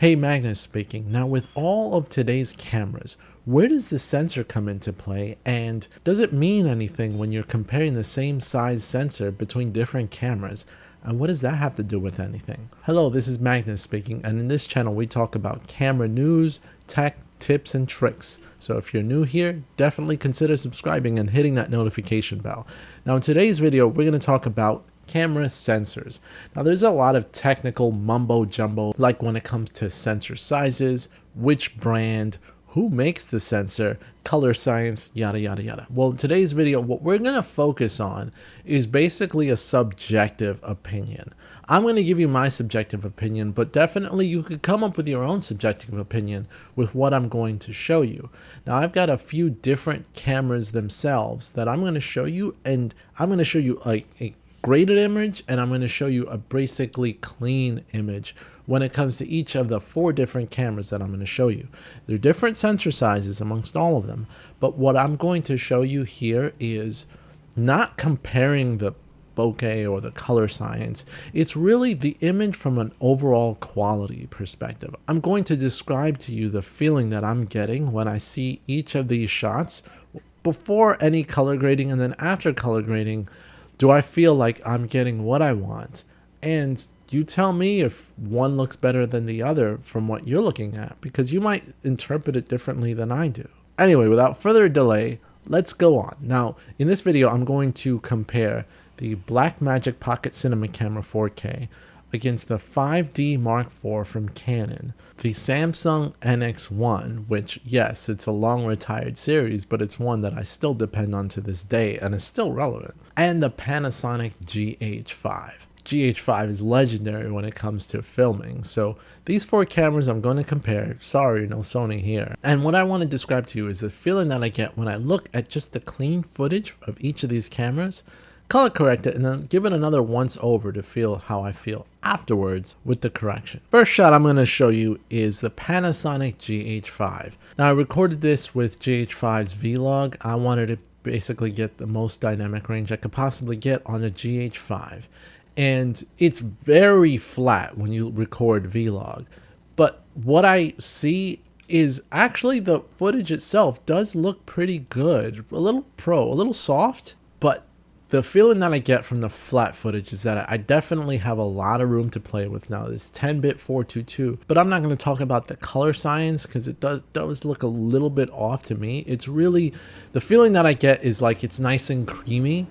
Hey, Magnus speaking. Now, with all of today's cameras, where does the sensor come into play, and does it mean anything when you're comparing the same size sensor between different cameras? And what does that have to do with anything? Hello, this is Magnus speaking, and in this channel we talk about camera news, tech, tips, and tricks. So if you're new here, definitely consider subscribing and hitting that notification bell. Now, in today's video, we're going to talk about camera sensors. Now there's a lot of technical mumbo jumbo, like when it comes to sensor sizes, which brand, who makes the sensor, color science, yada yada yada. Well, in today's video, what we're going to focus on is basically a subjective opinion. I'm going to give you my subjective opinion, but definitely you could come up with your own subjective opinion with what I'm going to show you. Now I've got a few different cameras themselves that I'm going to show you, and I'm going to show you a graded image, and I'm going to show you a basically clean image when it comes to each of the 4 different cameras that I'm going to show you. There are different sensor sizes amongst all of them, but what I'm going to show you here is not comparing the bokeh or the color science. It's really the image from an overall quality perspective. I'm going to describe to you the feeling that I'm getting when I see each of these shots before any color grading, and then after color grading. Do I feel like I'm getting what I want? And you tell me if one looks better than the other from what you're looking at, because you might interpret it differently than I do. Anyway, without further delay, let's go on. Now, in this video, I'm going to compare the Blackmagic Pocket Cinema Camera 4K against the 5D Mark IV from Canon, the Samsung NX1, which, yes, it's a long retired series, but it's one that I still depend on to this day and is still relevant, and the Panasonic GH5. GH5 is legendary when it comes to filming, so these 4 cameras I'm going to compare. Sorry, no Sony here. And what I want to describe to you is the feeling that I get when I look at just the clean footage of each of these cameras, color correct it, and then give it another once over to feel how I feel afterwards with the correction. First shot I'm going to show you is the Panasonic GH5. Now I recorded this with GH5's Vlog. I wanted to basically get the most dynamic range I could possibly get on the GH5. And it's very flat when you record Vlog. But what I see is actually the footage itself does look pretty good. A little a little soft, but the feeling that I get from the flat footage is that I definitely have a lot of room to play with now. This 10-bit 422, but I'm not going to talk about the color science because it does look a little bit off to me. It's really, the feeling that I get is like it's nice and creamy.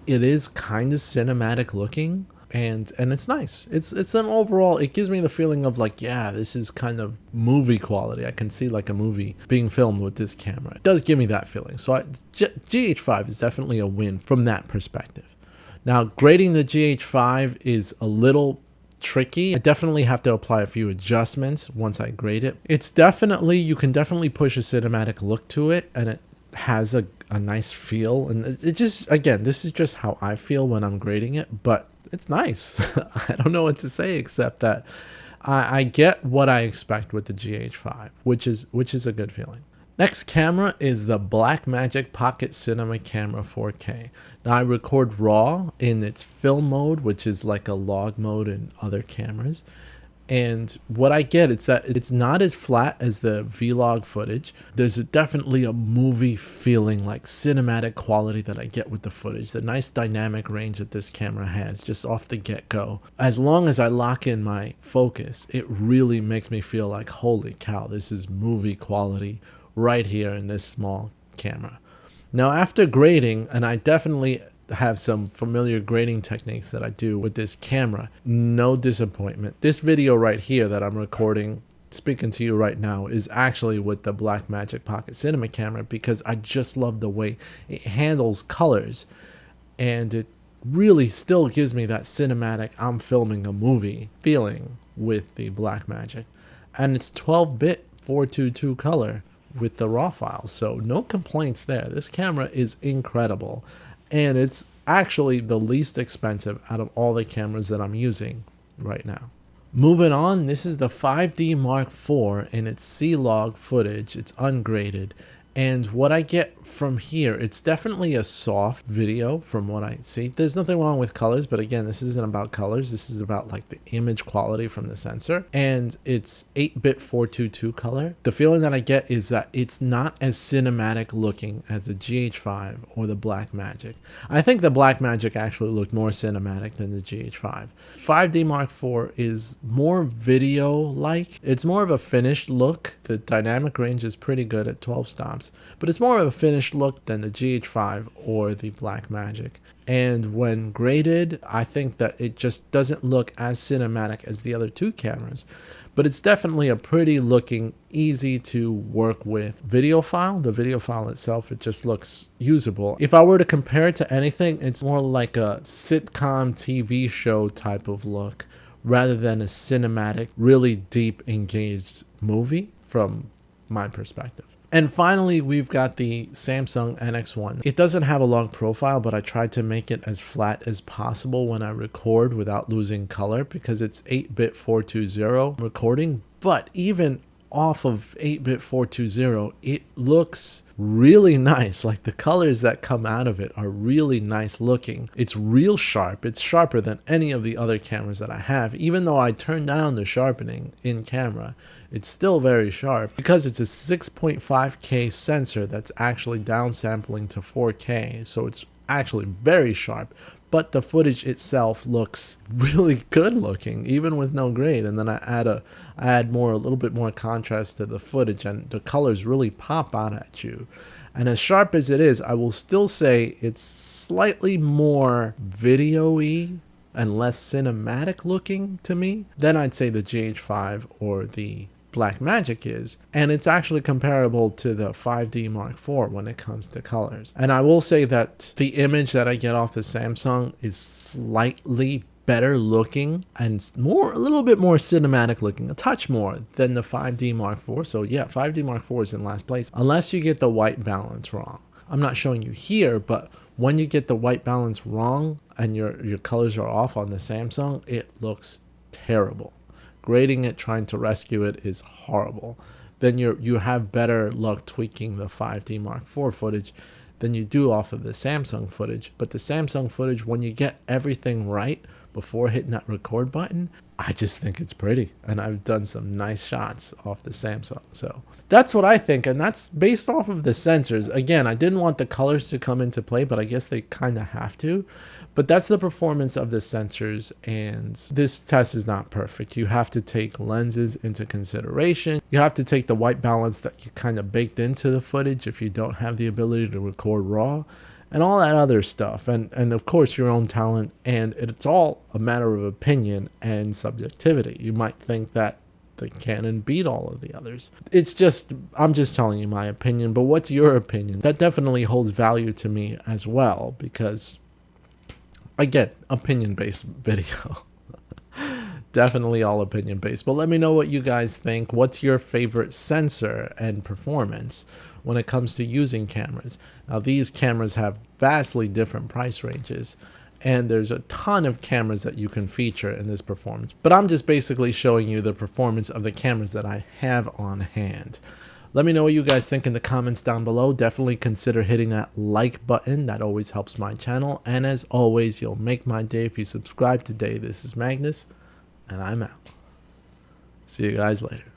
It is kind of cinematic looking, and it's nice. It's an overall, it gives me the feeling of like, yeah, this is kind of movie quality. I can see like a movie being filmed with this camera. It does give me that feeling. So GH5 is definitely a win from that perspective. Now, grading the GH5 is a little tricky. I definitely have to apply a few adjustments once I grade it. It's definitely, you can definitely push a cinematic look to it, and it has a nice feel, and it just, again, this is just how I feel when I'm grading it, but it's nice. I don't know what to say except that I get what I expect with the GH5, which is a good feeling. Next camera is the Blackmagic Pocket Cinema Camera 4K. Now I record RAW in its film mode, which is like a log mode in other cameras. And what I get is that it's not as flat as the Vlog footage. There's definitely a movie feeling, like cinematic quality that I get with the footage. The nice dynamic range that this camera has just off the get-go. As long as I lock in my focus, it really makes me feel like, holy cow, this is movie quality right here in this small camera. Now after grading, and I definitely have some familiar grading techniques that I do with this camera, no disappointment. This video right here that I'm recording, speaking to you right now, is actually with the Blackmagic Pocket Cinema camera because I just love the way it handles colors, and it really still gives me that cinematic, I'm filming a movie feeling with the Blackmagic. And it's 12-bit 422 color with the RAW file, so no complaints there. This camera is incredible, and it's actually the least expensive out of all the cameras that I'm using right now. Moving on, this is the 5D Mark IV, and it's C-Log footage. It's ungraded, And what I get from here, it's definitely a soft video from what I see. There's nothing wrong with colors, but again, this isn't about colors. This is about like the image quality from the sensor. And it's 8-bit 422 color. The feeling that I get is that it's not as cinematic looking as the GH5 or the Blackmagic. I think the Blackmagic actually looked more cinematic than the GH5. 5D Mark IV is more video-like. It's more of a finished look. The dynamic range is pretty good at 12 stops, but it's more of a finished look than the GH5 or the Blackmagic. And when graded, I think that it just doesn't look as cinematic as the other two cameras, but it's definitely a pretty looking, easy to work with video file. The video file itself, it just looks usable. If I were to compare it to anything, it's more like a sitcom TV show type of look rather than a cinematic, really deep engaged movie from my perspective. And finally, we've got the Samsung NX1. It doesn't have a long profile, but I tried to make it as flat as possible when I record without losing color because it's 8-bit 420 recording. But even off of 8-bit 420, it looks really nice. Like the colors that come out of it are really nice looking. It's real sharp. It's sharper than any of the other cameras that I have. Even though I turned down the sharpening in camera, it's still very sharp because it's a 6.5K sensor that's actually downsampling to 4K. So it's actually very sharp. But the footage itself looks really good looking, even with no grade. And then I add a little bit more contrast to the footage, and the colors really pop out at you. And as sharp as it is, I will still say it's slightly more video-y and less cinematic looking to me than I'd say the GH5 or the Blackmagic is, and it's actually comparable to the 5D Mark IV when it comes to colors. And I will say that the image that I get off the Samsung is slightly better looking and a little bit more cinematic looking, a touch more than the 5D Mark IV. So yeah, 5D Mark IV is in last place unless you get the white balance wrong. I'm not showing you here, but when you get the white balance wrong and your colors are off on the Samsung, it looks terrible. Grading it, trying to rescue it is horrible. Then you have better luck tweaking the 5D Mark IV footage than you do off of the Samsung footage. But the Samsung footage, when you get everything right before hitting that record button, I just think it's pretty. And I've done some nice shots off the Samsung. So that's what I think, and that's based off of the sensors. Again, I didn't want the colors to come into play, but I guess they kind of have to. But that's the performance of the sensors, and this test is not perfect. You have to take lenses into consideration. You have to take the white balance that you kind of baked into the footage if you don't have the ability to record RAW, and all that other stuff. And of course, your own talent, and it's all a matter of opinion and subjectivity. You might think that the Canon beat all of the others. I'm just telling you my opinion, but what's your opinion? That definitely holds value to me as well, because again, opinion-based video. Definitely all opinion-based. But let me know what you guys think. What's your favorite sensor and performance when it comes to using cameras? Now, these cameras have vastly different price ranges, and there's a ton of cameras that you can feature in this performance. But I'm just basically showing you the performance of the cameras that I have on hand. Let me know what you guys think in the comments down below. Definitely consider hitting that like button. That always helps my channel. And as always, you'll make my day if you subscribe today. This is Magnus, and I'm out. See you guys later.